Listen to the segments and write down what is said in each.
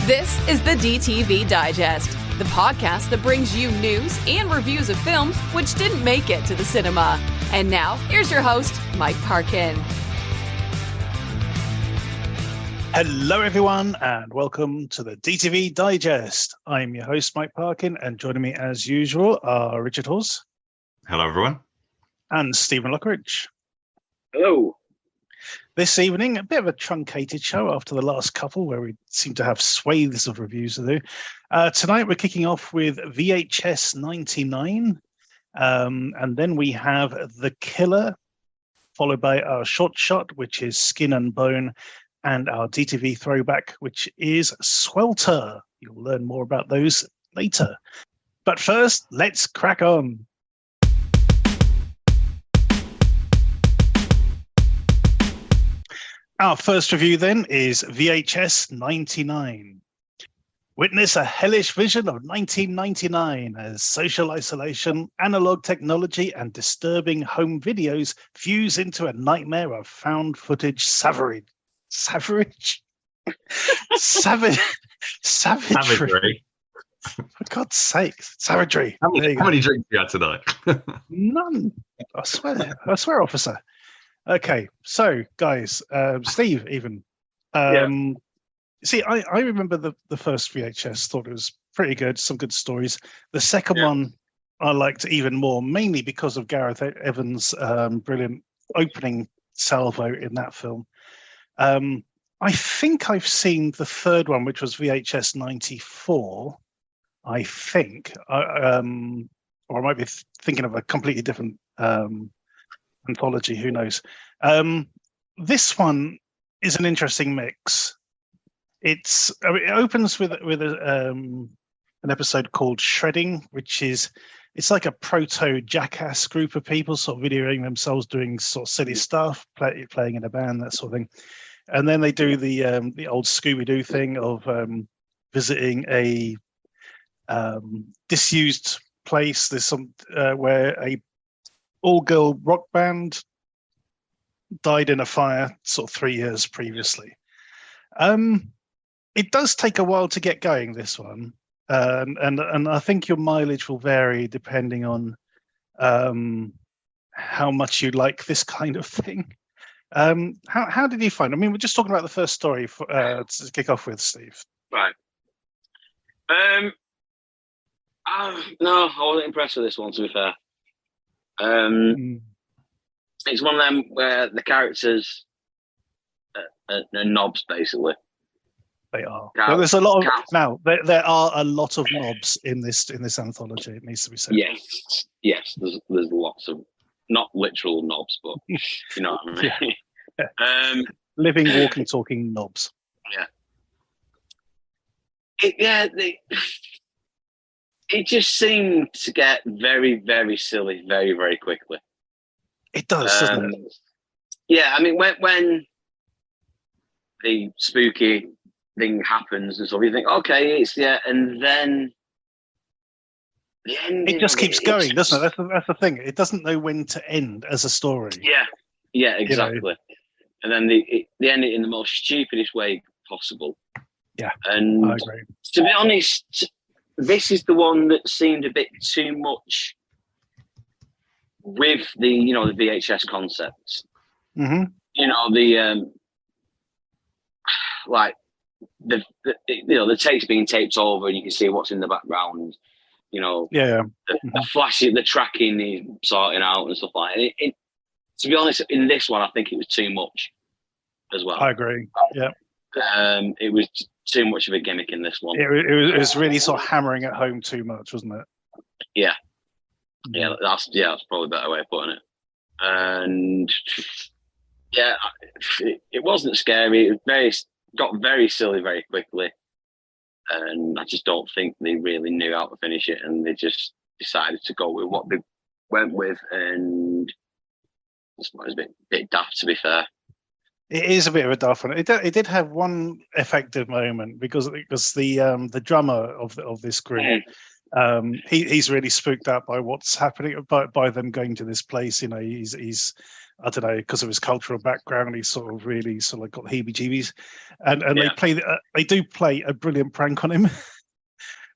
This is the DTV Digest, the podcast that brings you news and reviews of films which didn't make it to the cinema. And now, here's your host, Mike Parkin. Hello, everyone, and welcome to the DTV Digest. I'm your host, Mike Parkin, and joining me as usual are Richard Hawes. Hello, everyone. And Stephen Lockridge. Hello. This evening, a bit of a truncated show after the last couple where we seem to have swathes of reviews to do. Tonight, we're kicking off with VHS 99, and then we have The Killer, followed by our short shot, which is Skin and Bone, and our DTV throwback, which is Swelter. You'll learn more about those later. But first, let's crack on. Our first review then is VHS 99. Witness a hellish vision of 1999 as social isolation, analog technology, and disturbing home videos fuse into a nightmare of found footage savagery. Savagery. For God's sake, savagery. How many drinks you had tonight? None. I swear, officer. Okay, so guys, Steve, even. See, I remember the first VHS, thought it was pretty good, some good stories. The second one I liked even more, mainly because of Gareth Evans' brilliant opening salvo in that film. I think I've seen the third one, which was VHS 94, I think. Or I might be thinking of a completely different anthology, who knows. This one is an interesting mix. It opens with an episode called Shredding, which is it's like a proto Jackass group of people sort of videoing themselves doing sort of silly stuff, playing in a band, that sort of thing. And then they do the old Scooby-Doo thing of visiting a disused place. There's some where a all-girl rock band died in a fire sort of 3 years previously. It does take a while to get going, this one. And I think your mileage will vary depending on how much you like this kind of thing. How did you find? I mean, we're just talking about the first story to kick off with, Steve. Right. No, I wasn't impressed with this one, to be fair. It's one of them where the characters are knobs, basically. They are. There's a lot of now. There are a lot of knobs in this anthology. It needs to be said. Yes. There's lots of not literal knobs, but you know what I mean. Yeah. Living, walking, talking knobs. Yeah. It just seemed to get very, very silly very, very quickly. It does, doesn't it? Yeah, I mean, when the spooky thing happens and stuff, you think, okay, and then the ending. It just keeps going, doesn't it? That's the thing. It doesn't know when to end as a story. Yeah, exactly. You know? And then they end it in the most stupidest way possible. Yeah, and I agree. To be honest, this is the one that seemed a bit too much with the VHS concepts. Mm-hmm. Like the tapes being taped over and you can see what's in the background. The flashy, the tracking is sorting out and stuff like that. To be honest, in this one, I think it was too much as well. I agree. Yeah. It was too much of a gimmick in this one. It was really sort of hammering at home too much, wasn't it? Yeah. Yeah, that's probably a better way of putting it. And yeah, it wasn't scary. It got very silly very quickly, and I just don't think they really knew how to finish it, and they just decided to go with what they went with, and it was a bit daft, to be fair. It is a bit of a daft one. It did have one effective moment because the drummer of this group. He's really spooked out by what's happening by them going to this place. He's I don't know, because of his cultural background, he sort of really sort of got heebie-jeebies, and Yeah. they do play a brilliant prank on him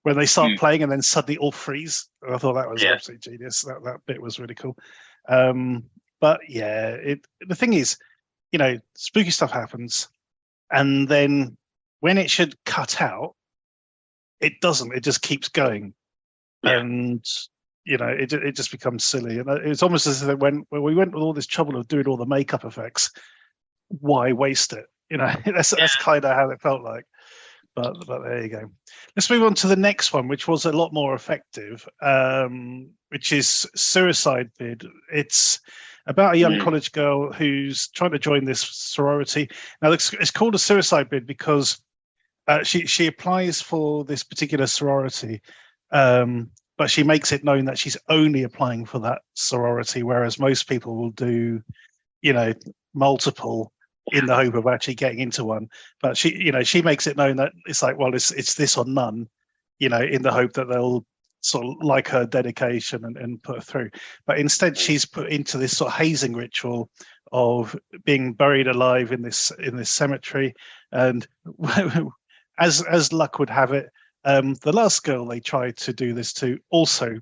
when they start Mm. playing and then suddenly all freeze. And I thought that was Yeah. absolutely genius. That bit was really cool. But yeah, the thing is, spooky stuff happens, and then when it should cut out, it doesn't. It just keeps going, and it just becomes silly. And it's almost as if when we went with all this trouble of doing all the makeup effects, why waste it? That's kind of how it felt like. But there you go. Let's move on to the next one, which was a lot more effective, which is Suicide Bid. It's about a young college girl who's trying to join this sorority. Now, it's called a suicide bid because she applies for this particular sorority, but she makes it known that she's only applying for that sorority, whereas most people will do, multiple in the hope of actually getting into one. But she makes it known that it's like, well, it's this or none, in the hope that they'll sort of like her dedication and put her through. But instead, she's put into this sort of hazing ritual of being buried alive in this cemetery. And as luck would have it, the last girl they tried to do this to also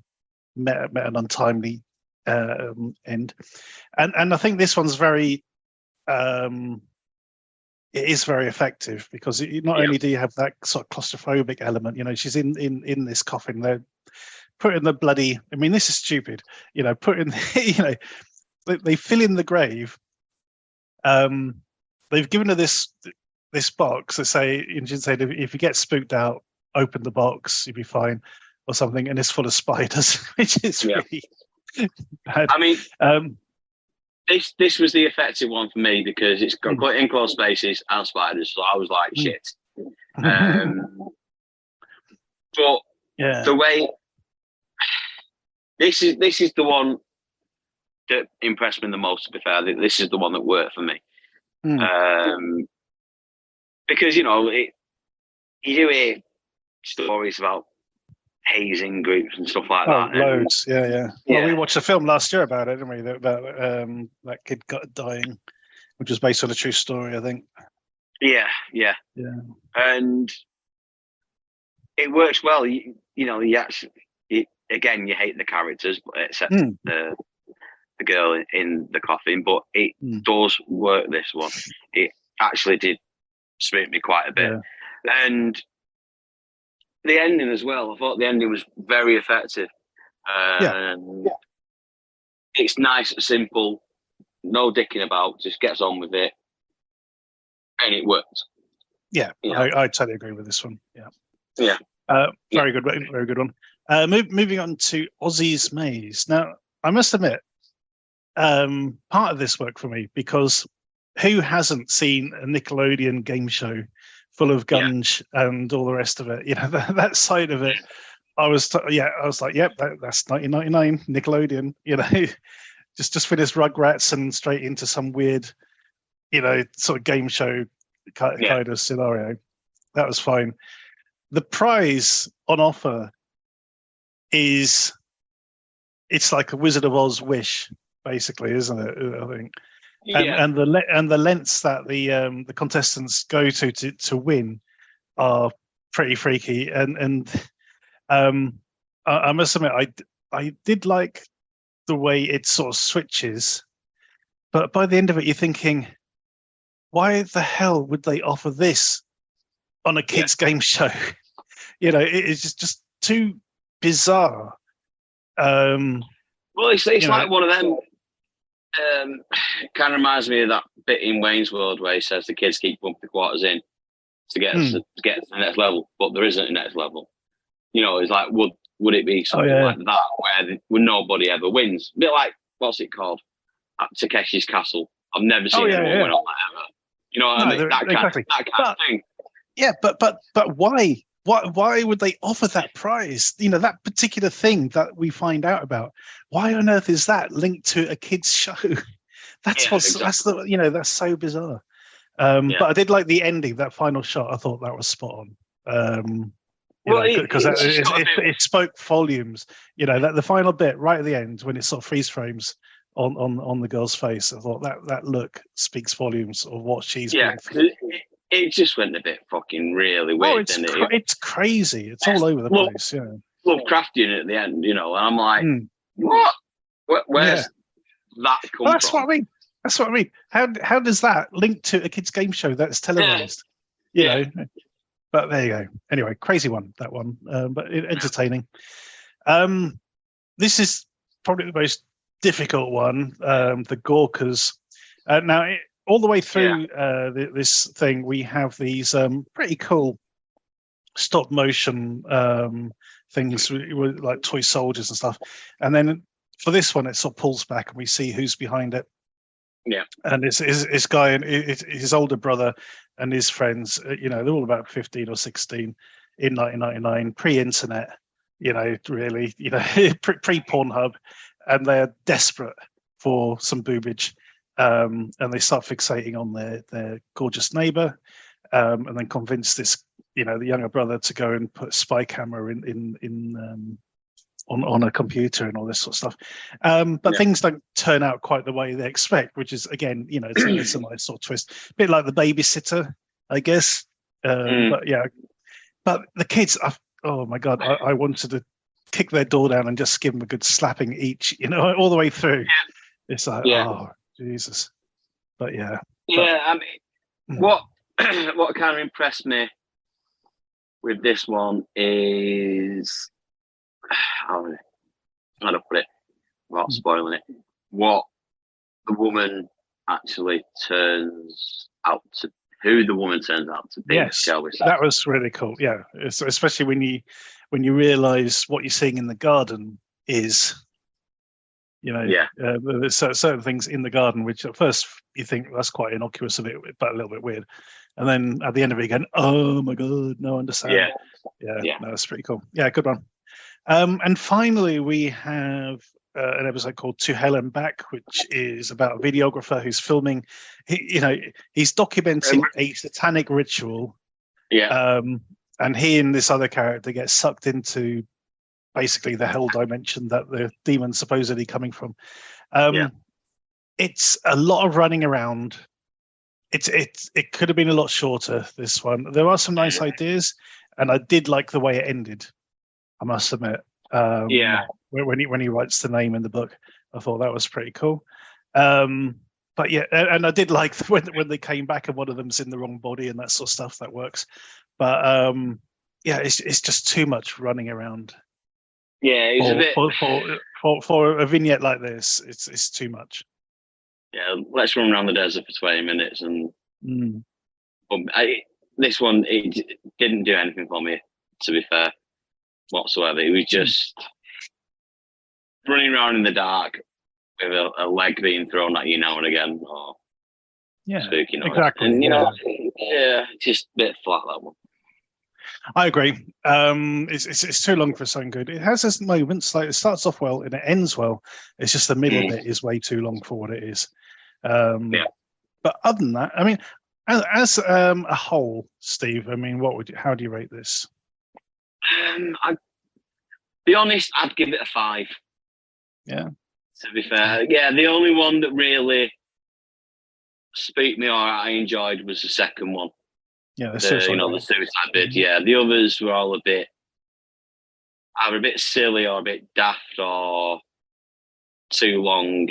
met an untimely end. And I think this one's very it is very effective because not only do you have that sort of claustrophobic element, she's in this coffin. They're putting the bloody, I mean, this is stupid, putting, they fill in the grave. They've given her this box. They say, if you get spooked out, open the box, you'll be fine, or something. And it's full of spiders, which is really bad. I mean, this was the effective one for me because it's got quite enclosed spaces and spiders. So I was like, shit. But the way this is the one that impressed me the most. To be fair, this is the one that worked for me. Because you do hear stories about hazing groups and stuff like that. Loads, yeah. Well, we watched a film last year about it, didn't we? That kid dying, which was based on a true story, I think. Yeah. And it works well. You again, you hate the characters, except the girl in the coffin, but it does work. This one, it actually did spook me quite a bit, and the ending as well. I thought the ending was very effective. It's nice and simple, no dicking about, just gets on with it, and it works. Yeah, I totally agree with this one. Yeah. Very good one. Moving on to Ozzy's Maze. Now, I must admit, part of this worked for me because who hasn't seen a Nickelodeon game show full of guns and all the rest of it? That side of it. I was like, yep, that's 1999 Nickelodeon. Just finished Rugrats and straight into some weird, sort of game show kind of scenario. That was fine. The prize on offer it's like a Wizard of Oz wish, basically, isn't it? I think. And the lengths that the contestants go to win are pretty freaky. And I must admit, I did like the way it sort of switches, but by the end of it, you're thinking, why the hell would they offer this on a kids' game show? It's just too bizarre. Well, it's like one of them. Kind of reminds me of that bit in Wayne's World where he says the kids keep bumping quarters in to get to the next level, but there isn't a next level. It's like would it be something like that where nobody ever wins? A bit like what's it called? At Takeshi's Castle. I've never seen anyone win on that ever. You know what I mean? That kind of thing. Yeah, but why? Why would they offer that prize? That particular thing that we find out about. Why on earth is that linked to a kids' show? That's so bizarre. But I did like the ending, that final shot. I thought that was spot on. Because it spoke volumes. That the final bit right at the end when it sort of freeze frames on the girl's face. I thought that look speaks volumes of what she's been through. It just went a bit fucking really weird. It's crazy. It's all over the place. Yeah, Lovecraftian at the end, and I'm like, what? Where's that come from? That's what I mean. How does that link to a kids' game show that's televised? You know. But there you go. Anyway, crazy one, that one, but entertaining. This is probably the most difficult one, the Gorkas. Now, all the way through this thing, we have these pretty cool stop motion things with like toy soldiers and stuff. And then for this one, it sort of pulls back and we see who's behind it. Yeah. And it's his guy and his older brother and his friends, they're all about 15 or 16 in 1999, pre-internet, really, pre-Pornhub, and they're desperate for some boobage. And they start fixating on their gorgeous neighbor, and then convince this, the younger brother to go and put a spy camera on a computer and all this sort of stuff. But things don't turn out quite the way they expect, which is, again, it's a nice sort of twist. A bit like The Babysitter, I guess. But the kids, oh my God, I wanted to kick their door down and just give them a good slapping each, all the way through. Yeah. It's like, oh, Jesus. But I mean, what kind of impressed me with this one is, how do I put it without spoiling it, what the woman actually turns out to, who the woman turns out to be. Yes, that was really cool. Yeah, especially when you realise what you're seeing in the garden is, there's certain things in the garden which at first you think that's quite innocuous of it, but a little bit weird, and then at the end of it, you go, "Oh my God, no, I understand." Yeah, no, that's pretty cool. Yeah, good one. And finally, we have an episode called To Hell and Back, which is about a videographer who's filming. He's documenting a satanic ritual. Yeah. And he and this other character get sucked into basically the hell dimension that the demon's supposedly coming from. It's a lot of running around. It could have been a lot shorter, this one. There are some nice ideas, and I did like the way it ended, I must admit. When he writes the name in the book, I thought that was pretty cool. But yeah, and I did like when they came back and one of them's in the wrong body and that sort of stuff. That works. But it's just too much running around. Yeah, it's a bit for a vignette like this. It's too much. Yeah, let's run around the desert for 20 minutes and. This one, it didn't do anything for me, to be fair, whatsoever. It was just running around in the dark with a leg being thrown at you now and again, or spooky noise. Exactly. And just a bit flat, that one. I agree. It's too long for something good. It has its moments, like it starts off well and it ends well. It's just the middle bit is way too long for what it is. But other than that, I mean, as a whole, Steve, I mean, how do you rate this? I'd be honest, I'd give it a 5. Yeah. To be fair, the only one that really spooked me or I enjoyed was the second one. Yeah, the suicide bit. Yeah, the others were all either a bit silly or a bit daft or too long.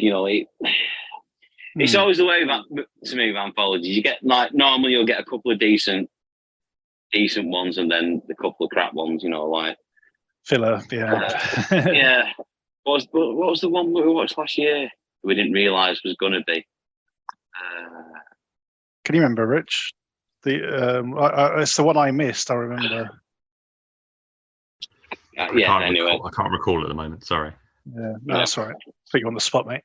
It's always the way to me with anthologies. You get normally you'll get a couple of decent ones and then a couple of crap ones. Like filler. Yeah. What was the one that we watched last year we didn't realise was going to be? Can you remember, Rich? It's the one I missed. I remember. Anyway, I can't recall at the moment. Sorry. Yeah, no, that's all right. Put you on the spot, mate.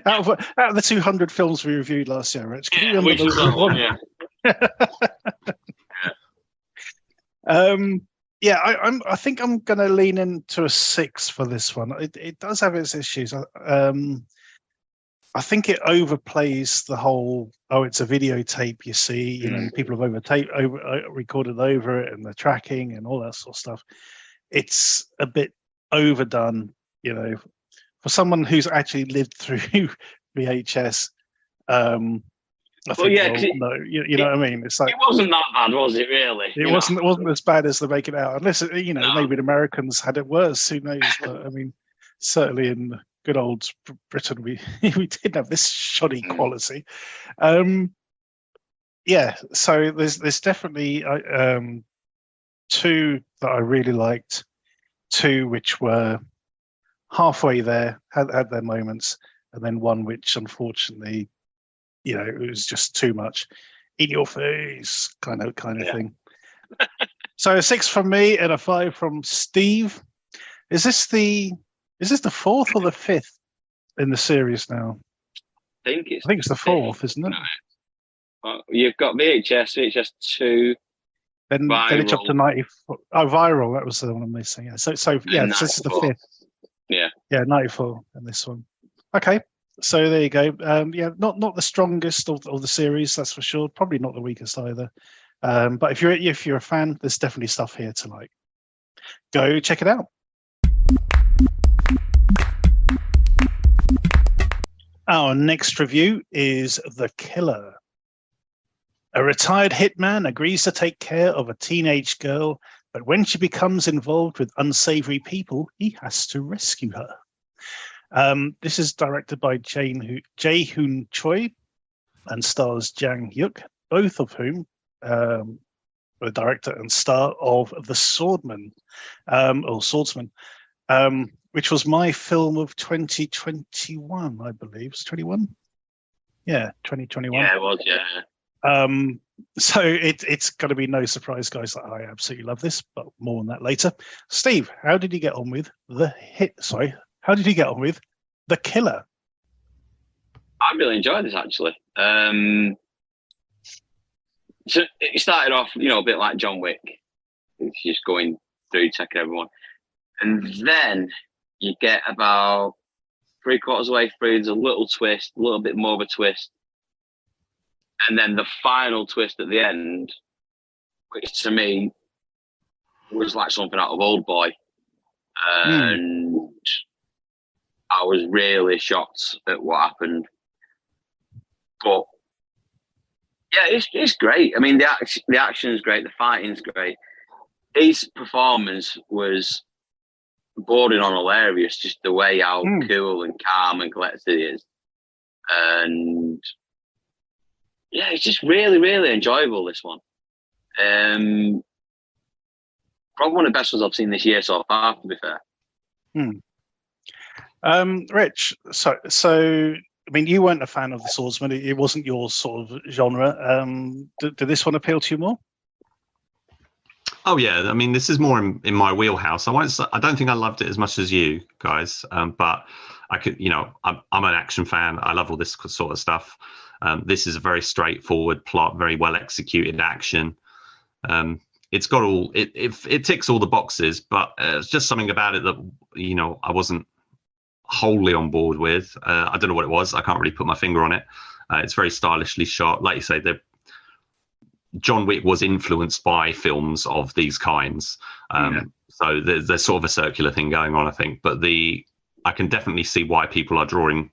out of the 200 films we reviewed last year, Rich, can you remember the one? I think I'm going to lean into a 6 for this one. It does have its issues. I think it overplays the whole. Oh, it's a videotape. You see, people have recorded over it, and the tracking and all that sort of stuff. It's a bit overdone, for someone who's actually lived through VHS, I think, yeah, well, no, you know what I mean? It's like it wasn't that bad, was it? Really, it wasn't as bad as they make it out. Unless maybe the Americans had it worse. Who knows? But I mean, certainly in good old Britain, we we did have this shoddy quality. Yeah, so there's definitely two that I really liked, two which were halfway there, had their moments, and then one which unfortunately, it was just too much, in your face kind of thing. So a 6 from me and a 5 from Steve. Is this the fourth or the fifth in the series now? I think it's the fourth, isn't it? Well, you've got VHS 2. Then it jumped to 94. Oh, Viral, that was the one I'm missing. Yeah. So this is the fifth. Yeah, 94 and this one. Okay, so there you go. Not the strongest of the series, that's for sure. Probably not the weakest either. But if you're a fan, there's definitely stuff here to like. Go check it out. Our next review is The Killer. A retired hitman agrees to take care of a teenage girl, but when she becomes involved with unsavory people, he has to rescue her. This is directed by Jae-Hoon Choi and stars Jang Hyuk, both of whom were the director and star of The Swordsman, which was my film of 2021, I believe. It was 21? Yeah, 2021. Yeah, it was, yeah. So it's going to be no surprise, guys, that I absolutely love this, but more on that later. Steve, how did you get on with The Killer? I really enjoyed this, actually. So it started off, a bit like John Wick. It's just going through, checking everyone. And then you get about 3/4 way through, there's a little twist, a little bit more of a twist. And then the final twist at the end, which to me was like something out of Old Boy. And I was really shocked at what happened. But yeah, it's great. I mean, the action is great. The fighting's great. His performance was bordering on hilarious, just the way how cool and calm and collected he is. And yeah, it's just really, really enjoyable, this one. Probably one of the best ones I've seen this year so far, to be fair. Rich, so I mean, you weren't a fan of The Swordsman. It wasn't your sort of genre. Did this one appeal to you more? Oh yeah, I mean, this is more in my wheelhouse. I don't think I loved it as much as you guys, but I could, I'm an action fan. I love all this sort of stuff. This is a very straightforward plot, very well executed action. It's got it ticks all the boxes, but it's just something about it that I wasn't wholly on board with. I don't know what it was. I can't really put my finger on it. It's very stylishly shot, like you say. John Wick was influenced by films of these kinds, so there's sort of a circular thing going on, I think. But I can definitely see why people are drawing.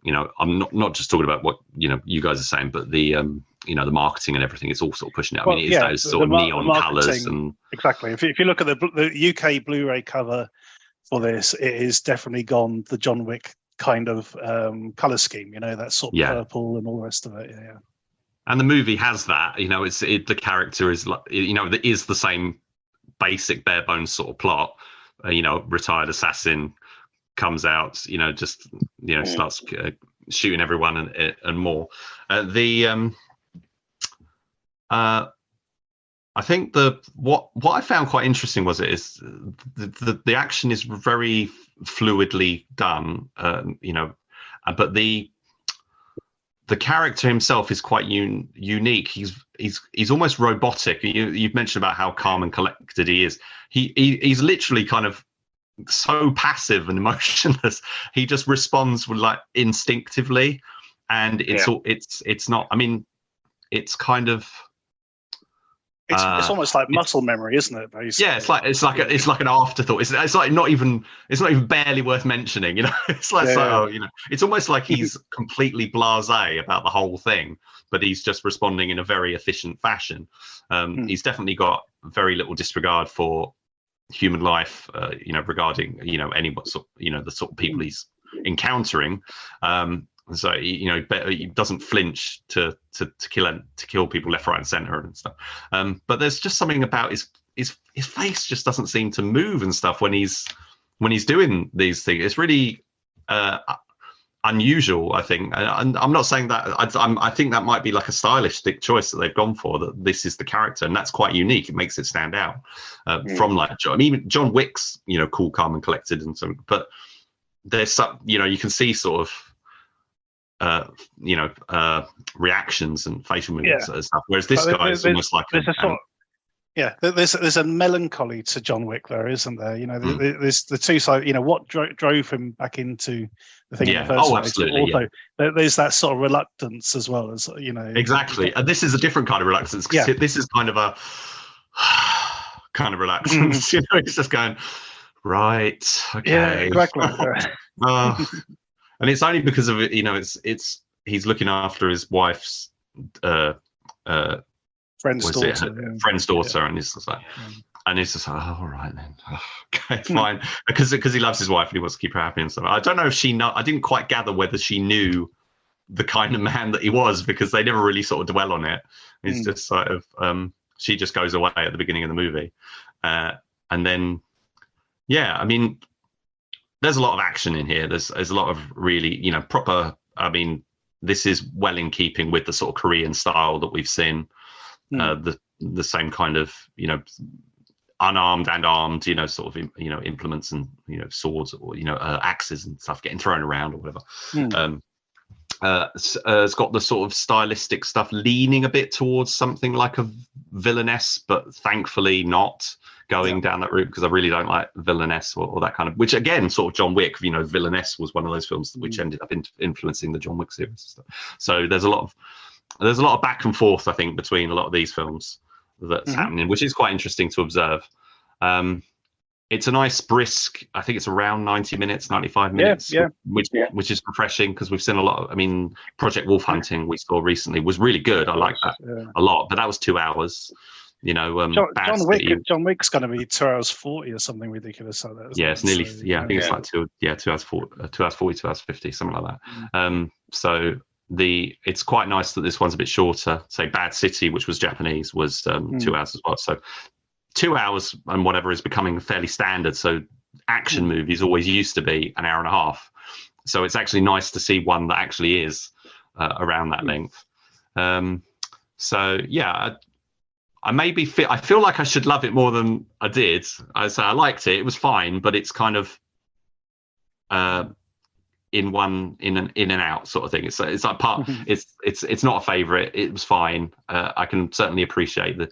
I'm not just talking about what you guys are saying, but the the marketing and everything. It's all sort of pushing it. I mean, it's those sort of neon colours and exactly. If you look at the UK Blu-ray cover for this, it is definitely gone the John Wick kind of color scheme. That sort of purple and all the rest of it. Yeah. And the movie has that. The character is like it is the same basic bare bones sort of plot. Retired assassin comes out, starts shooting everyone and more. I think what I found quite interesting was the action is very fluidly done, but the character himself is quite unique. He's almost robotic. You've mentioned about how calm and collected he is. He's literally kind of so passive and emotionless. He just responds with like instinctively, and it's not. I mean, it's kind of It's almost like muscle memory, isn't it? Basically. Yeah, it's like an afterthought. It's like not even barely worth mentioning. You know, it's like it's almost like he's completely blasé about the whole thing, but he's just responding in a very efficient fashion. He's definitely got very little disregard for human life. Regarding any the sort of people he's encountering. So he doesn't flinch to kill people left, right, and center and stuff. But there's just something about his face just doesn't seem to move and stuff when he's doing these things. It's really unusual, I think. And I'm not saying that. I think that might be like a stylistic choice that they've gone for. That this is the character, and that's quite unique. It makes it stand out from like John Wick's cool, calm, and collected, and so. But there's some you can see sort of. Reactions and facial movements and stuff. Whereas this guy is almost like there's a melancholy to John Wick there, isn't there? There's the two sides. What drove him back into the thing in the first place. Absolutely. Also, there's that sort of reluctance as well as Exactly, and this is a different kind of reluctance. This is kind of a kind of reluctance. It's just going right. Okay. Yeah, exactly. And it's only because of it, he's looking after his wife's friend's daughter, and it's just like, and it's just like, all right then, okay, fine, because he loves his wife and he wants to keep her happy and stuff. I don't know if I didn't quite gather whether she knew the kind of man that he was, because they never really sort of dwell on it. It's just sort of she just goes away at the beginning of the movie, and then there's a lot of action in here. There's a lot of really, proper. I mean, this is well in keeping with the sort of Korean style that we've seen. The same kind of, unarmed and armed, sort of, implements and swords or axes and stuff getting thrown around or whatever. It's got the sort of stylistic stuff leaning a bit towards something like a villainess, but thankfully not going down that route, because I really don't like villainess or that kind of, which again, sort of John Wick, villainess was one of those films which ended up influencing the John Wick series and stuff. So there's a lot of back and forth, I think, between a lot of these films that's happening, which is quite interesting to observe. It's a nice brisk, I think it's around 90 minutes, 95 minutes, which is refreshing, because we've seen a lot of, Project Wolf Hunting we saw recently was really good. I like that a lot, but that was 2 hours. John Wick's going to be 2 hours 40 or something ridiculous like that. It's nearly. I think it's like 2 hours 40, 2 hours 50, something like that. So it's quite nice that this one's a bit shorter. Say Bad City, which was Japanese, was 2 hours as well. So 2 hours and whatever is becoming fairly standard. So action movies always used to be an hour and a half. So it's actually nice to see one that actually is around that length. I feel like I should love it more than I did. I liked it. It was fine, but it's kind of in and out sort of thing. It's like part. It's not a favorite. It was fine. I can certainly appreciate the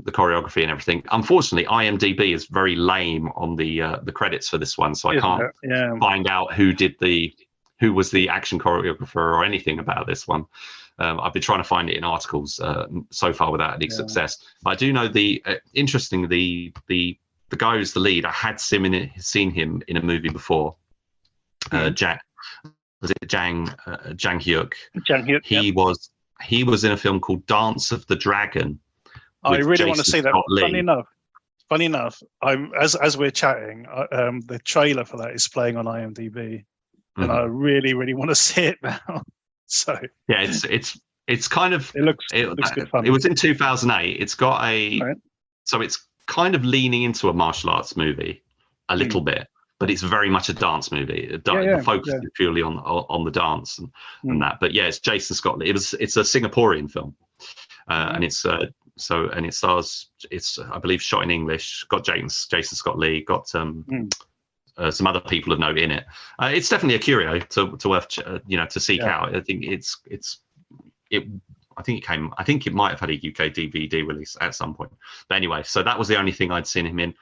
choreography and everything. Unfortunately, IMDb is very lame on the credits for this one, so I can't find out who was the action choreographer or anything about this one. I've been trying to find it in articles so far without any success. I do know the guy who's the lead. I had seen him in a movie before. Jang Hyuk. Jang Hyuk. He was in a film called Dance of the Dragon. I really want to see that. Funny enough, as we're chatting, the trailer for that is playing on IMDb, and I really, really want to see it now. So yeah, it's kind of it looks good fun. It was in 2008. It's got so it's kind of leaning into a martial arts movie a little bit, but it's very much a dance movie. The focus is purely on the dance and that. But yeah, it's Jason Scott Lee. It's a Singaporean film, and it stars. It's I believe shot in English. Got Jason Scott Lee. Got some other people of note in it. It's definitely a curio to worth to seek out. I think I think it might have had a UK DVD release at some point. But anyway, so that was the only thing I'd seen him in.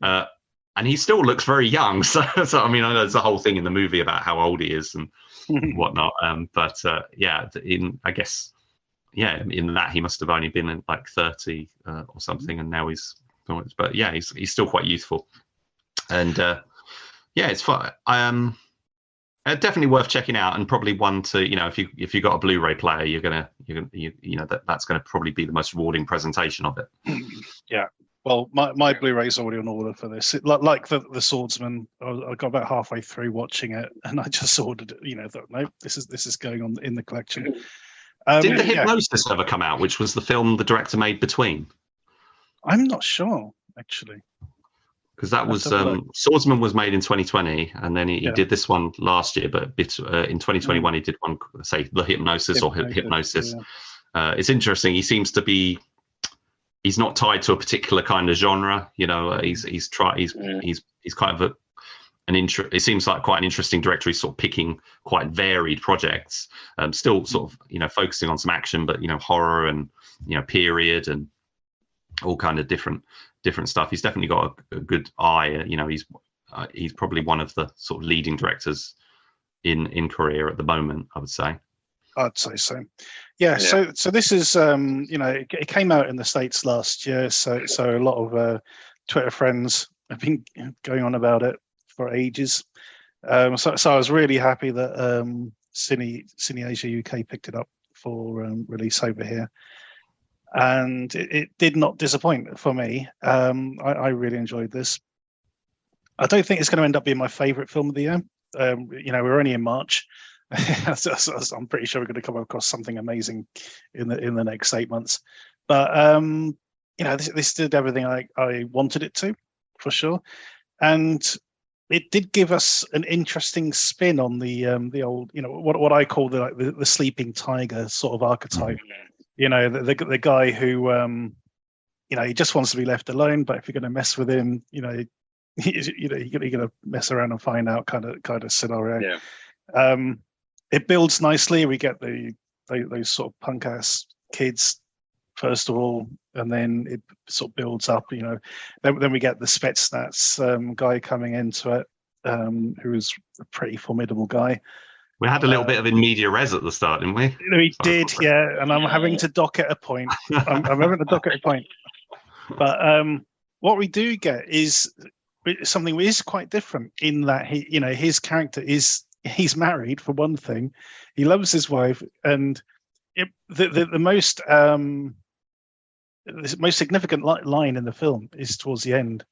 And he still looks very young. So I mean, I know there's a whole thing in the movie about how old he is and whatnot. I guess yeah, in that he must have only been in like 30 or something, and now he's. But yeah, he's still quite youthful, and yeah, it's fun. Definitely worth checking out, and probably one to, if you got a Blu-ray player, you're gonna that's gonna probably be the most rewarding presentation of it. Yeah. Well, my Blu-ray's already on order for this. Like the Swordsman, I got about halfway through watching it, and I just ordered it. Thought, no, this is going on in the collection. Did the Hypnosis ever come out, which was the film the director made between? I'm not sure, actually. Because that was Swordsman was made in 2020, and then he did this one last year. But in 2021, he did one, say, The Hypnosis or Hypnosis. Yeah. It's interesting. He seems to be. He's not tied to a particular kind of genre. He's kind of it seems like quite an interesting director. He's sort of picking quite varied projects. Still sort of focusing on some action, but horror and period and all kind of different stuff. He's definitely got a good eye. He's probably one of the sort of leading directors in Korea at the moment, I would say. I'd say so. Yeah. So this is it came out in the States last year. So a lot of Twitter friends have been going on about it for ages. So I was really happy that CineAsia UK picked it up for release over here. And it did not disappoint for me. I really enjoyed this. I don't think it's going to end up being my favourite film of the year. We're only in March. I'm pretty sure we're going to come across something amazing in the next 8 months. But this did everything I wanted it to, for sure. And it did give us an interesting spin on the old, what I call the sleeping tiger sort of archetype. The guy who he just wants to be left alone, but if you're going to mess with him, you're going to mess around and find out kind of scenario. Yeah. It builds nicely. We get those sort of punk ass kids first of all, and then it sort of builds up. Then we get the Spetsnaz guy coming into it, who is a pretty formidable guy. We had a little bit of in media res at the start, didn't we? We did, yeah. And I'm having to dock at a point. I'm having to dock at a point. But what we do get is something that is quite different in that his character he's married, for one thing. He loves his wife, and the most significant line in the film is towards the end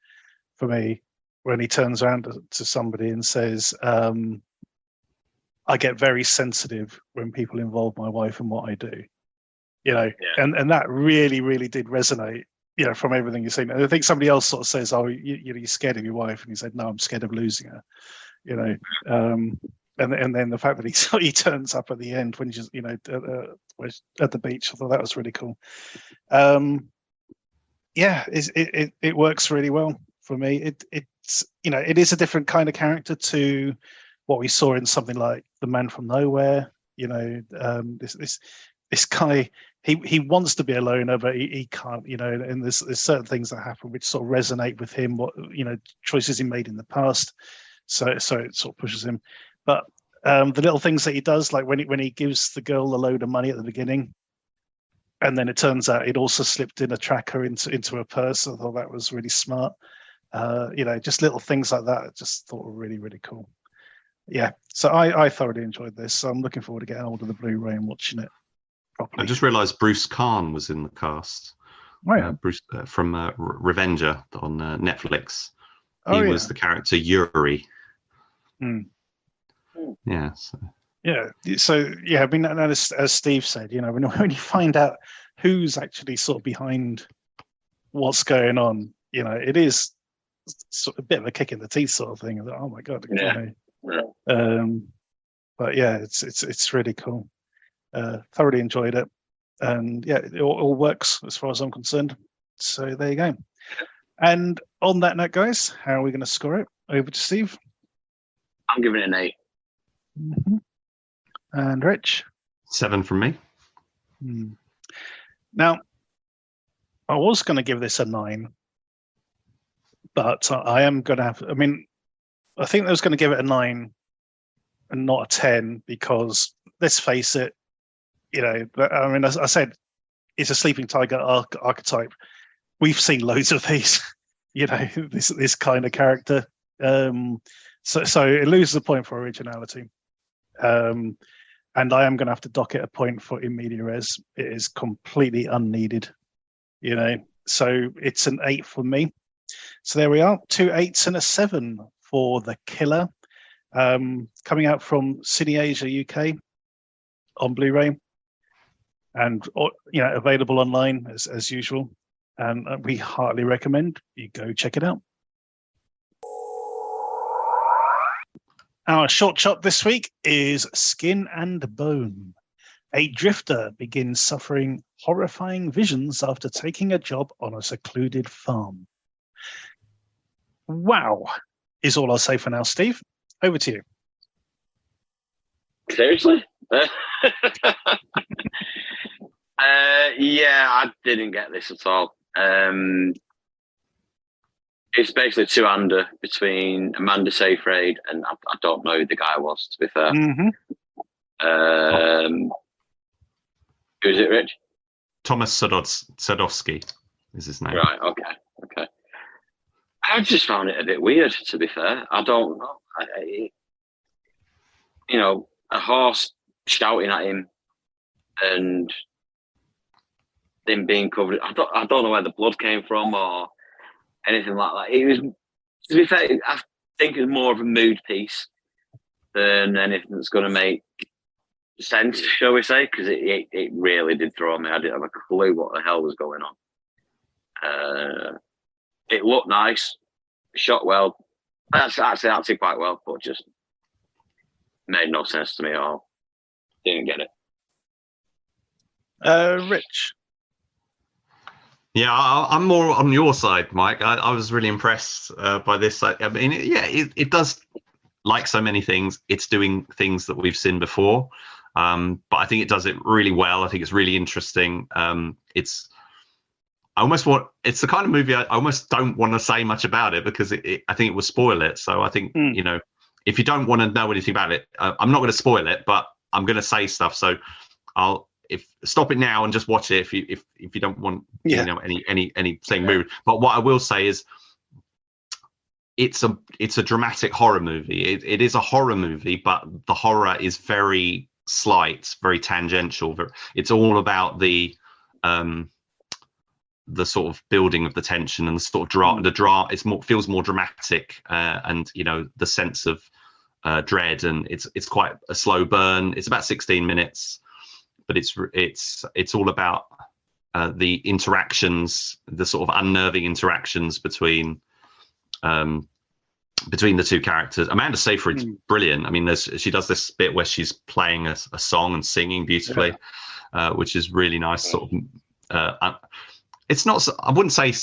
for me, when he turns around to somebody and says, I get very sensitive when people involve my wife in what I do, and that really, really did resonate, from everything you're saying. And I think somebody else sort of says, oh, you're scared of your wife. And he said, no, I'm scared of losing her, and then the fact that he turns up at the end when he's at the beach. I thought that was really cool. It works really well for me. It's it is a different kind of character to what we saw in something like The Man from Nowhere. This guy, he wants to be a loner, but he can't. And there's certain things that happen which sort of resonate with him. What choices he made in the past. So it sort of pushes him. But the little things that he does, like when he gives the girl a load of money at the beginning, and then it turns out he'd also slipped in a tracker into her purse. I thought that was really smart. Just little things like that. I just thought were really, really cool. Yeah, so I thoroughly enjoyed this. So I'm looking forward to getting hold of the Blu-ray and watching it properly. I just realised Bruce Caan was in the cast. Oh, yeah. Bruce from Revenger on Netflix. He was the character Yuri. Mm. Yeah. I mean, as Steve said, when you find out who's actually sort of behind what's going on, it is sort of a bit of a kick in the teeth sort of thing. Oh my god! But yeah, it's really cool. Thoroughly enjoyed it, and yeah, it all works as far as I'm concerned. So there you go. And on that note, guys, how are we going to score it? Over to Steve. I'm giving it an 8. Mm-hmm. And Rich? 7 from me. Now, I was going to give this a 9, but I am going to have. I mean, I think I was going to give it a 9 and not a 10 because, let's face it, But, I mean, as I said, it's a sleeping tiger archetype. We've seen loads of these, this kind of character. So it loses a point for originality. And I am going to have to dock it a point for in media res. It is completely unneeded, So it's an 8 for me. So there we are, 2 8s and a 7 for The Killer, coming out from CineAsia UK on Blu-ray, and available online as usual. And we heartily recommend you go check it out. Our short shot this week is Skin and Bone. A drifter begins suffering horrifying visions after taking a job on a secluded farm. Wow, is all I'll say for now, Steve. Over to you. Seriously? Yeah, I didn't get this at all. It's basically two-hander between Amanda Seyfried and I don't know who the guy was, to be fair. Mm-hmm. Who's it, Rich? Thomas Sadowski is his name. Right, okay. I just found it a bit weird, to be fair. I don't know. A horse shouting at him and him being covered. I don't know where the blood came from or anything like that. It was, to be fair, I think it's more of a mood piece than anything that's going to make sense, shall we say, because it really did throw me. I didn't have a clue what the hell was going on. It looked nice, shot well, actually quite well, but just made no sense to me at all. Didn't get it. Rich. Yeah, I'm more on your side, Mike. I was really impressed by this. I mean, it does, like so many things, it's doing things that we've seen before. But I think it does it really well. I think it's really interesting. It's the kind of movie I almost don't want to say much about it because I think it will spoil it. So I think, if you don't want to know anything about it, I'm not going to spoil it, but I'm going to say stuff. So stop it now and just watch it if you don't want anything moved. But what I will say is it's a dramatic horror movie. It is a horror movie, but the horror is very slight, very tangential. It's all about the sort of building of the tension and the sort of drama. Feels more dramatic, and the sense of dread, and it's quite a slow burn. It's about 16 minutes, but it's all about the interactions, the sort of unnerving interactions between the two characters. Amanda Seyfried's brilliant. I mean, she does this bit where she's playing a song and singing beautifully, which is really nice. Sort of, it's not. I wouldn't say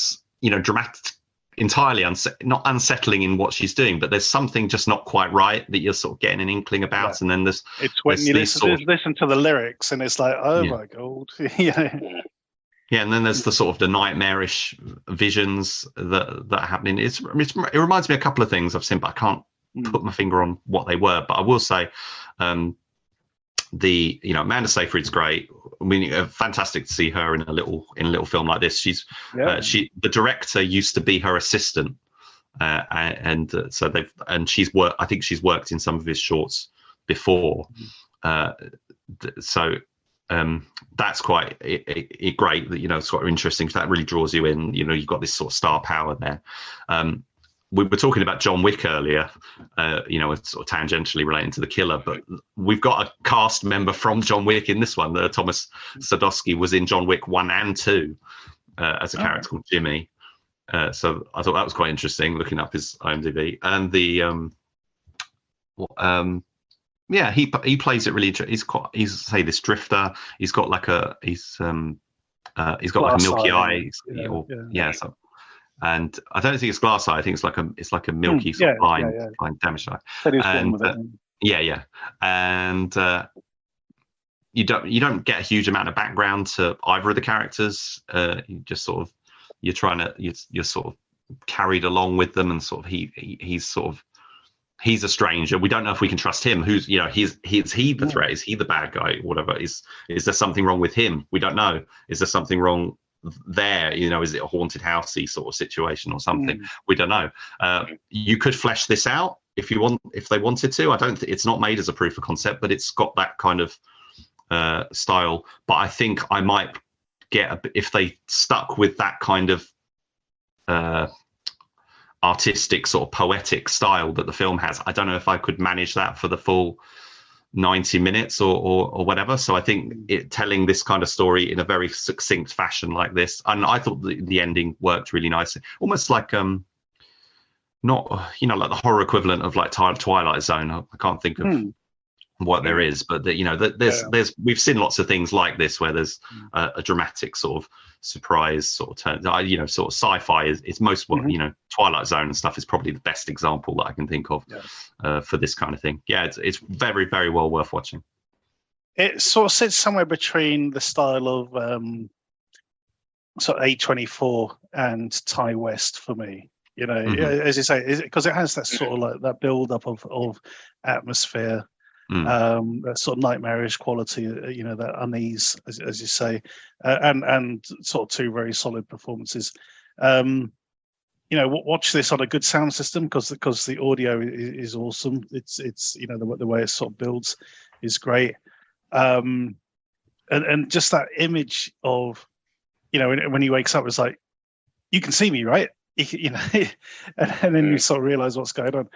dramatic, entirely not unsettling in what she's doing, but there's something just not quite right that you're sort of getting an inkling about. Yeah. And then it's when you listen to the lyrics, and it's like, oh my god, Yeah, and then there's the sort of the nightmarish visions that are happening. It reminds me of a couple of things I've seen, but I can't put my finger on what they were. But I will say, Amanda Seyfried's great. I mean, fantastic to see her in a little film like this. The director used to be her assistant, and she's worked. I think she's worked in some of his shorts before. That's quite great. That sort of interesting. So that really draws you in. You've got this sort of star power there. We were talking about John Wick earlier, it's sort of tangentially relating to The Killer, but we've got a cast member from John Wick in this one. Thomas Sadowski was in John Wick 1 and 2 as a character called Jimmy. So I thought that was quite interesting, looking up his IMDb. And he plays it really. He's say this drifter. He's got like a milky eye. So. And I don't think it's glass eye. I think it's like a milky sort of blind damaged eye. And and you don't get a huge amount of background to either of the characters. You just sort of you're sort of carried along with them, and sort of he's sort of he's a stranger. We don't know if we can trust him. Who's, you know, is he the threat? Is he the bad guy? Whatever. Is there something wrong with him? We don't know. Is there something wrong there? You know, is it a haunted housey sort of situation or something? We don't know. You could flesh this out if they wanted to. I don't think it's not made as a proof of concept, but it's got that kind of style. But I think I might get if they stuck with that kind of artistic sort of poetic style that the film has. I don't know if I could manage that for the full 90 minutes or whatever. So I think telling this kind of story in a very succinct fashion like this, and I thought the ending worked really nicely, almost like not, you know, like the horror equivalent of like Twilight Zone. I can't think of what there is, but you know, there's we've seen lots of things like this where there's a dramatic sort of surprise sort of turn. You know, sort of sci-fi is most you know, Twilight Zone and stuff is probably the best example that I can think of for this kind of thing. Yeah, it's very, very well worth watching. It sort of sits somewhere between the style of sort of A24 and Ty West for me. You know, as you say, because it has that sort of like that build up of atmosphere. That sort of nightmarish quality, you know, that unease, as you say, and sort of two very solid performances. You know, watch this on a good sound system because the audio is awesome. It's you know, the way it sort of builds is great, and just that image of, you know, when he wakes up, it's like, you can see me, right? You know, and then you sort of realize what's going on.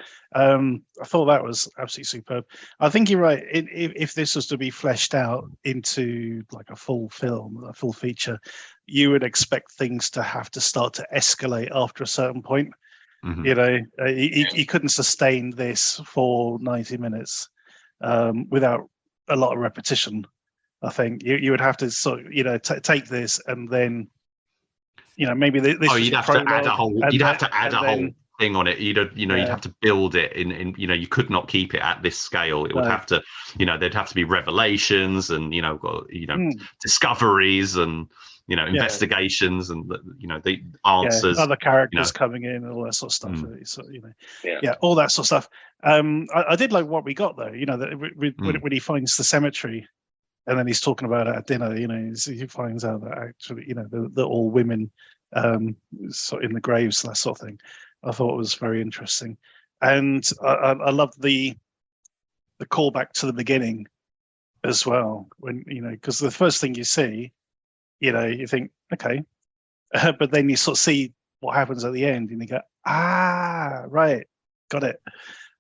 I thought that was absolutely superb. I think you're right. If this was to be fleshed out into like a full film, a full feature, you would expect things to have to start to escalate after a certain point. You know, you couldn't sustain this for 90 minutes without a lot of repetition. I think you would have to sort of, you know, take this and then, you know, maybe this. You'd have to add a whole. You'd have to add a whole thing on it. You'd have to build it in. You know, you could not keep it at this scale. It would have to. You know, there'd have to be revelations and discoveries and investigations and the answers. Other characters coming in and all that sort of stuff. So, all that sort of stuff. I did like what we got though. You know, that when he finds the cemetery. And then he's talking about it at dinner, you know, he finds out that actually, you know, they're all women sort of in the graves, that sort of thing. I thought it was very interesting. And I love the callback to the beginning as well, when, you know, because the first thing you see, you know, you think, okay, but then you sort of see what happens at the end and you go, right, got it.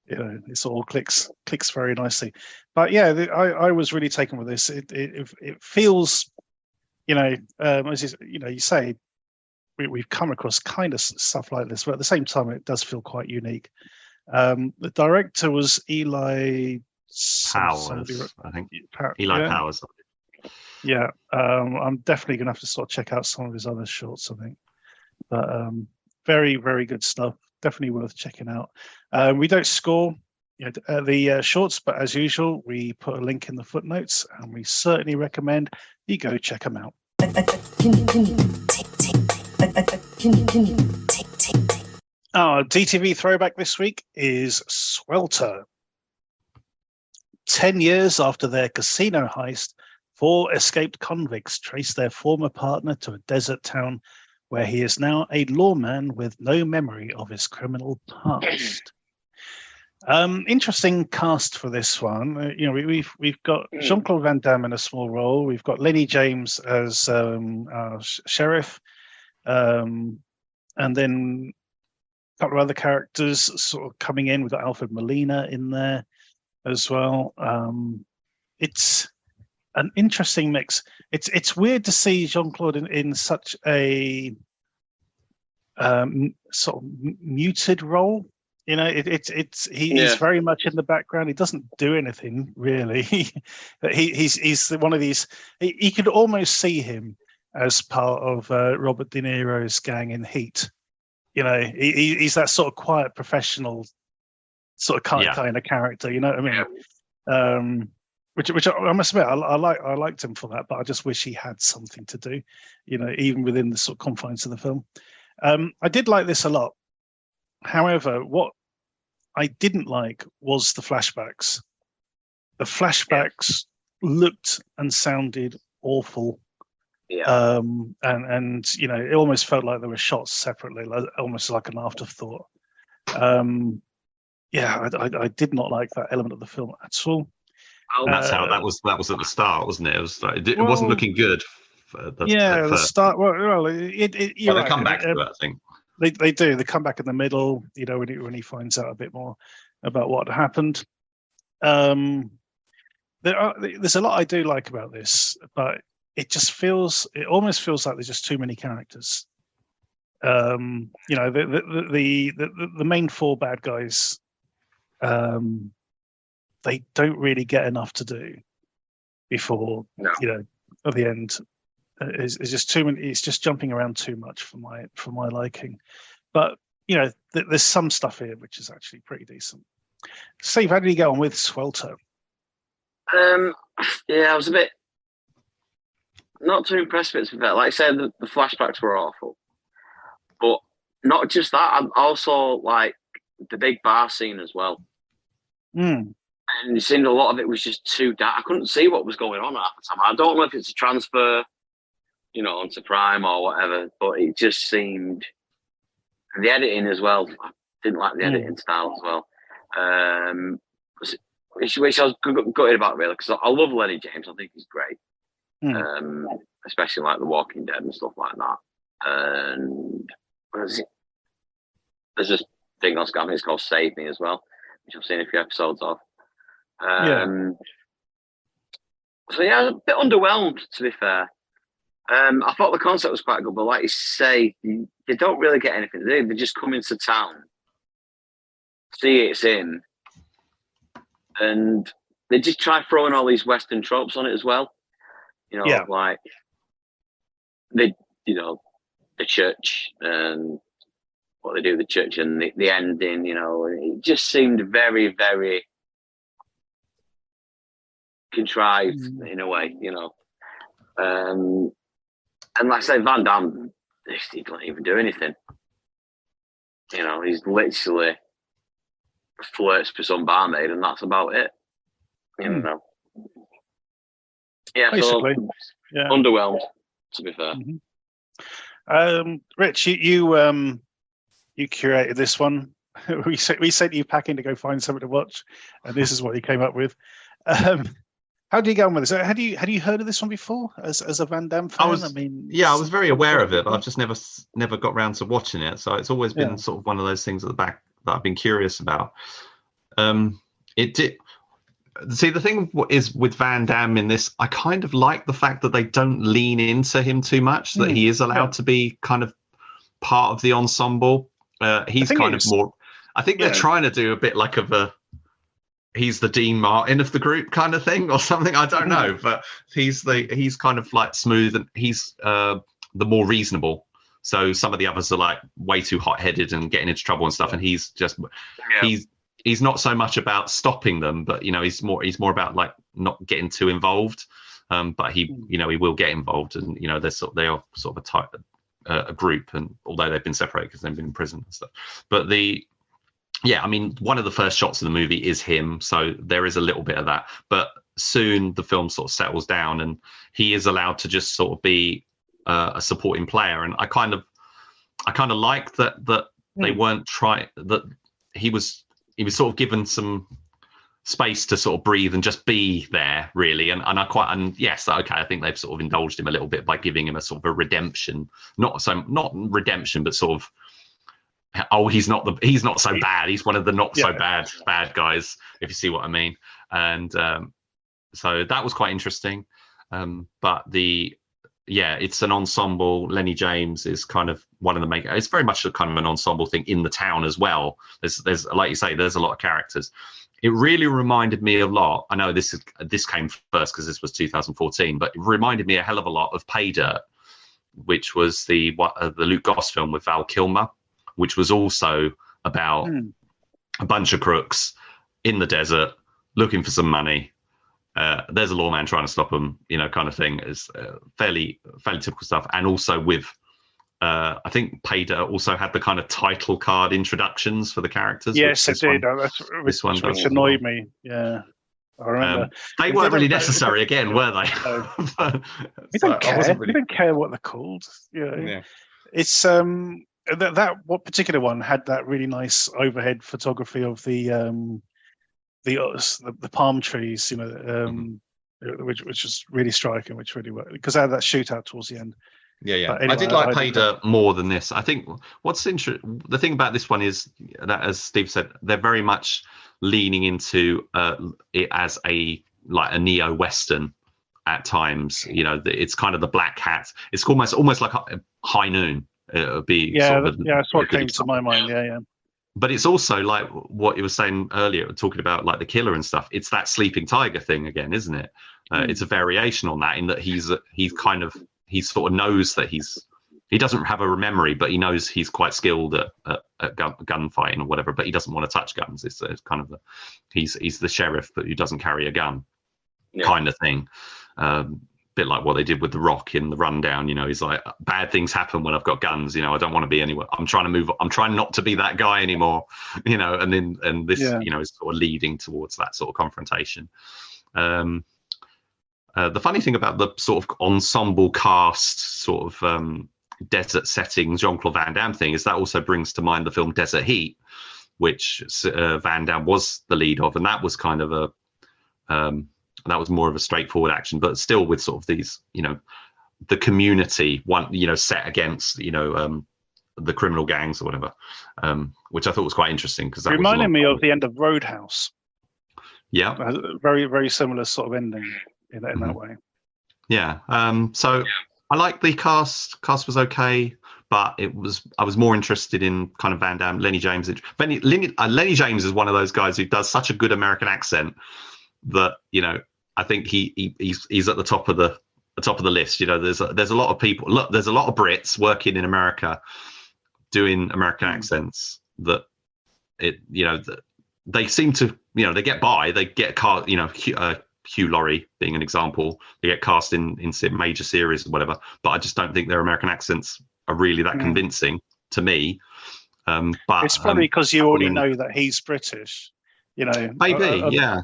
You know, it all clicks very nicely. But yeah, I was really taken with this. It feels, you know, as you say, we've come across kind of stuff like this, but at the same time, it does feel quite unique. The director was Eli Powers, I think. Eli Powers. Yeah, I'm definitely going to have to sort of check out some of his other shorts, I think. But very, very good stuff. Definitely worth checking out. We don't score the shorts, but as usual, we put a link in the footnotes, and we certainly recommend you go check them out. Our DTV throwback this week is Swelter. 10 years after their casino heist, 4 escaped convicts trace their former partner to a desert town where he is now a lawman with no memory of his criminal past. Interesting cast for this one. You know, we've got Jean-Claude Van Damme in a small role. We've got Lenny James as our sheriff, and then a couple of other characters sort of coming in. We've got Alfred Molina in there as well. It's an interesting mix. It's weird to see Jean-Claude in such a sort of muted role. You know, he's very much in the background. He doesn't do anything really. He's one of these. You could almost see him as part of Robert De Niro's gang in Heat. You know, he's that sort of quiet professional sort of kind of character. You know what I mean? Which I must admit, I liked him for that, but I just wish he had something to do, you know, even within the sort of confines of the film. I did like this a lot. However, what I didn't like was the flashbacks. The flashbacks looked and sounded awful. Yeah. And it almost felt like they were shot separately, almost like an afterthought. I did not like that element of the film at all. And that's how that was at the start, wasn't it? It was like, it wasn't looking good. The start. Well, you're right. They come back to it, I think. They do. They come back in the middle. When he finds out a bit more about what happened. There's a lot I do like about this, but it almost feels like there's just too many characters. The main four bad guys, they don't really get enough to do before at the end. It's just too many. It's just jumping around too much for my liking. But there's some stuff here which is actually pretty decent. Steve, how did you get on with Swelter? I was a bit not too impressed with it. Like I said, the flashbacks were awful, but not just that. I also like the big bar scene as well. And it seemed a lot of it was just too dark. I couldn't see what was going on half the time. I don't know if it's a transfer, onto Prime or whatever, but it just seemed. And the editing as well. I didn't like the editing style as well. Which I was gutted about, really, because I love Lenny James. I think he's great, especially like The Walking Dead and stuff like that. And there's this thing on Sky, it's called Save Me as well, which I've seen a few episodes of. So I was a bit underwhelmed, to be fair. I thought the concept was quite good, but like you say, they don't really get anything to do. They just come into town, see it's in, and they just try throwing all these Western tropes on it as well. Like the church and what they do with the church and the ending. It just seemed very, very contrived in a way. And like I say, Van Damme, he doesn't even do anything. He's literally flirts with some barmaid, and that's about it. Basically, underwhelmed, to be fair. Rich, you curated this one. we sent you packing to go find something to watch, and this is what you came up with. How do you get on with this? Had you heard of this one before as a Van Damme fan? I was very aware of it, but I've just never got round to watching it. So it's always been sort of one of those things at the back that I've been curious about. It did. See, the thing is with Van Damme in this, I kind of like the fact that they don't lean into him too much, that he is allowed to be kind of part of the ensemble. He's kind of more. I think they're trying to do a bit like he's the Dean Martin of the group kind of thing or something. I don't know, but he's kind of like smooth, and he's the more reasonable. So some of the others are like way too hot-headed and getting into trouble and stuff, and he's just he's not so much about stopping them, but he's more about like not getting too involved. But he will get involved, and they are sort of a type a group, and although they've been separated because they've been in prison and stuff, but one of the first shots of the movie is him, so there is a little bit of that. But soon the film sort of settles down, and he is allowed to just sort of be a supporting player. And I kind of like that they weren't trying, that he was sort of given some space to sort of breathe and just be there, really. And I think they've sort of indulged him a little bit by giving him a sort of a redemption, not redemption, but sort of, he's not so bad. He's one of the not so bad guys, if you see what I mean. And so that was quite interesting. But it's an ensemble. Lenny James is kind of one of the main. It's very much a kind of an ensemble thing in the town as well. There's like you say, there's a lot of characters. It really reminded me a lot. I know this came first because this was 2014, but it reminded me a hell of a lot of Pay Dirt, which was the Luke Goss film with Val Kilmer, which was also about a bunch of crooks in the desert looking for some money. There's a lawman trying to stop them, kind of thing. Is fairly typical stuff, and also with I think Pader also had the kind of title card introductions for the characters. Yes, it did. This one which annoyed me. Yeah, I remember. They weren't really necessary again, were they? No. We don't care. We don't care what they're called. Yeah. It's that what particular one had that really nice overhead photography of the palm trees, which was really striking, which really worked because I had that shootout towards the end. Yeah. Anyway, I did like Pader more than this. I think what's interesting, the thing about this one is that, as Steve said, they're very much leaning into it as a neo-Western at times. It's kind of the black hat. It's almost like a High Noon. It would be that's what came to my mind. Yeah. But it's also like what you were saying earlier, talking about like the killer and stuff. It's that sleeping tiger thing again, isn't it? It's a variation on that, in that he sort of knows that he doesn't have a memory, but he knows he's quite skilled at gunfighting or whatever, but he doesn't want to touch guns. It's kind of he's the sheriff, but who doesn't carry a gun, kind of thing. Bit like what they did with The Rock in The Rundown. He's like, bad things happen when I've got guns. I don't want to be anywhere. I'm trying to move. I'm trying not to be that guy anymore. And this is sort of leading towards that sort of confrontation. The funny thing about the sort of ensemble cast, sort of desert setting, Jean-Claude Van Damme thing, is that also brings to mind the film Desert Heat, which Van Damme was the lead of, and that was kind of that was more of a straightforward action, but still with sort of these, the community set against the criminal gangs or whatever, which I thought was quite interesting because that reminded me of the end of Roadhouse. Yeah, very very similar sort of ending in that way. Yeah. So I like the cast. Cast was okay, but I was more interested in kind of Van Damme, Lenny James. Lenny James is one of those guys who does such a good American accent that I think he's at the top of the list. There's a lot of people. Look, there's a lot of Brits working in America doing American accents that they seem to they get by. They get cast. Hugh Laurie being an example, they get cast in major series or whatever, but I just don't think their American accents are really that convincing to me. But it's probably because you already know that he's British, maybe. Yeah.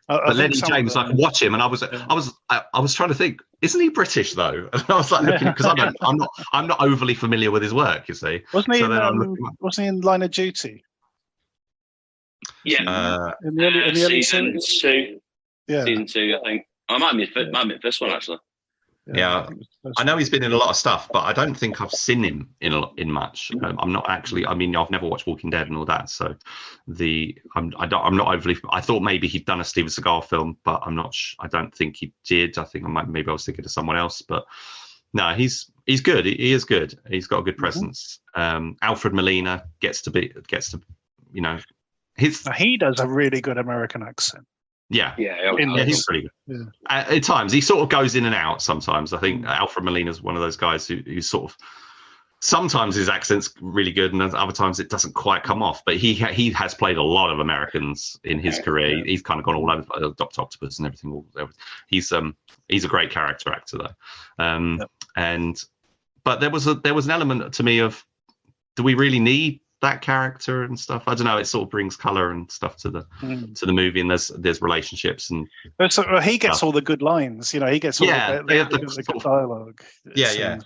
But Lenny James, I could watch him, and I was trying to think, isn't he British though? And I was like looking, because I'm not overly familiar with his work, you see. Wasn't he in Line of Duty? Yeah, in the early season 2. Yeah, season 2, I think. I might be the first one actually. Yeah, I know he's been in a lot of stuff, but I don't think I've seen him in much. I'm not actually. I mean, I've never watched Walking Dead and all that, so I'm not overly. I thought maybe he'd done a Steven Seagal film, but I'm not. I don't think he did. I think maybe I was thinking of someone else, but no, he's good. He is good. He's got a good presence. Alfred Molina gets to. He does a really good American accent. Yeah, he's pretty good. Yeah. At times, he sort of goes in and out. Sometimes, I think Alfred Molina's one of those guys who sort of. Sometimes his accent's really good, and other times it doesn't quite come off. But he has played a lot of Americans in his career. He's kind of gone all over Dr. Octopus and everything. He's a great character actor though. But there was an element to me of, do we really need that character and stuff? I don't know. It sort of brings color and stuff to the movie, and there's relationships and. So he gets all the good lines. He gets all the good dialogue. Yeah.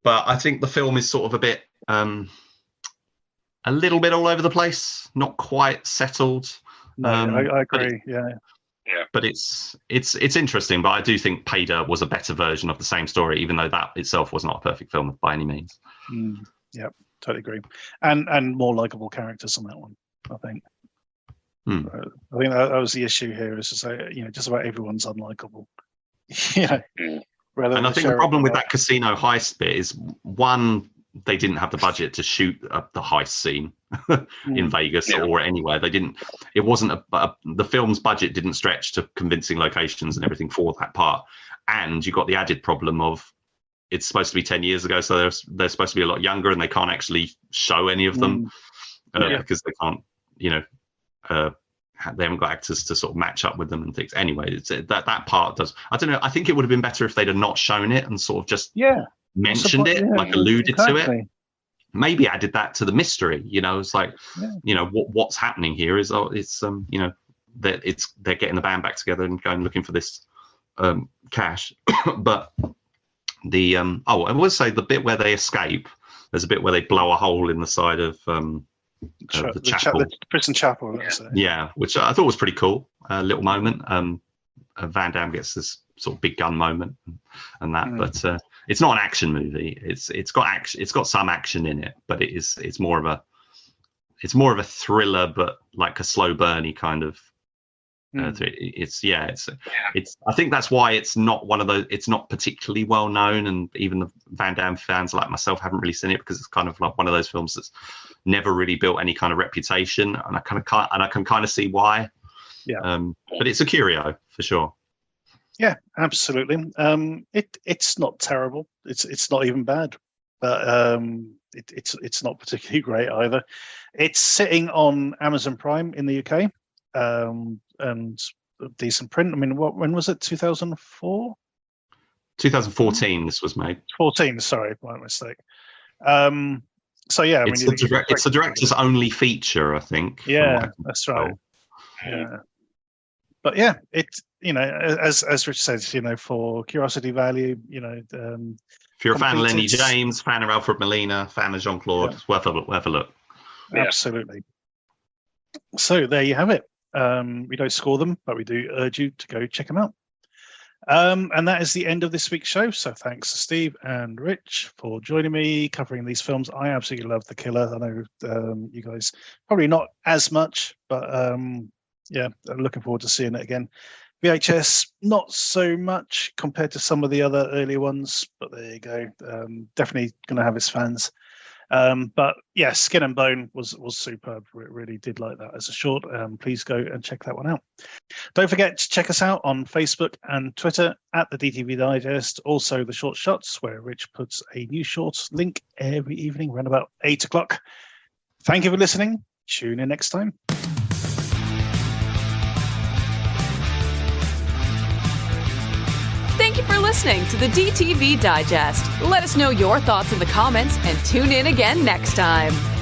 But I think the film is sort of a bit, a little bit all over the place, not quite settled. No, I agree. Yeah. But it's interesting. But I do think Pader was a better version of the same story, even though that itself was not a perfect film by any means. Yeah. Totally agree, and more likable characters on that one. I think. I think that was the issue here. Is to say, just about everyone's unlikable. And I think the problem with that casino heist bit is, one, they didn't have the budget to shoot the heist scene in Vegas or anywhere. They didn't. It wasn't the film's budget didn't stretch to convincing locations and everything for that part. And you got the added problem of, it's supposed to be 10 years ago, so they're supposed to be a lot younger, and they can't actually show any of them because they can't, they haven't got actors to sort of match up with them and things. Anyway, that part does. I don't know. I think it would have been better if they'd have not shown it and sort of just mentioned it, like alluded to it. Maybe added that to the mystery. It's like, what's happening here is, that they're getting the band back together and going looking for this cash. But the I would say the bit where they escape, there's a bit where they blow a hole in the side of the chapel, the prison chapel. Yeah, which I thought was pretty cool. A little moment. Van Damme gets this sort of big gun moment and that, but it's not an action movie. It's got some action in it, but it's more of a thriller, but like a slow burny kind of. I think that's why it's not one of those. It's not particularly well known, and even the Van Damme fans like myself haven't really seen it because it's kind of like one of those films that's never really built any kind of reputation, and I can kind of see why. Yeah. But it's a curio for sure. Yeah, absolutely. It's not terrible. It's not even bad, but it's not particularly great either. It's sitting on Amazon Prime in the UK, and a decent print. I mean, when was it? 2004? 2014. This was made. 14. Sorry, my mistake. So yeah, it's the director's only feature, I think. Yeah, that's right. Yeah. But yeah, as Rich says, for curiosity value, if you're a fan of Lenny James, fan of Alfred Molina, fan of Jean-Claude, it's worth a look. Absolutely. So there you have it. We don't score them, but we do urge you to go check them out. And that is the end of this week's show. So thanks to Steve and Rich for joining me covering these films. I absolutely love The Killer. I know you guys probably not as much, but I'm looking forward to seeing it again. VHS, not so much compared to some of the other earlier ones, but there you go. Definitely going to have its fans. But yeah, Skin and Bone was superb. Really did like that as a short. Please go and check that one out. Don't forget to check us out on Facebook and Twitter at the DTV Digest. Also the Short Shots, where Rich puts a new shorts link every evening around about 8 o'clock. Thank you for listening. Tune in next time. Thank you for listening to the DTV Digest. Let us know your thoughts in the comments and tune in again next time.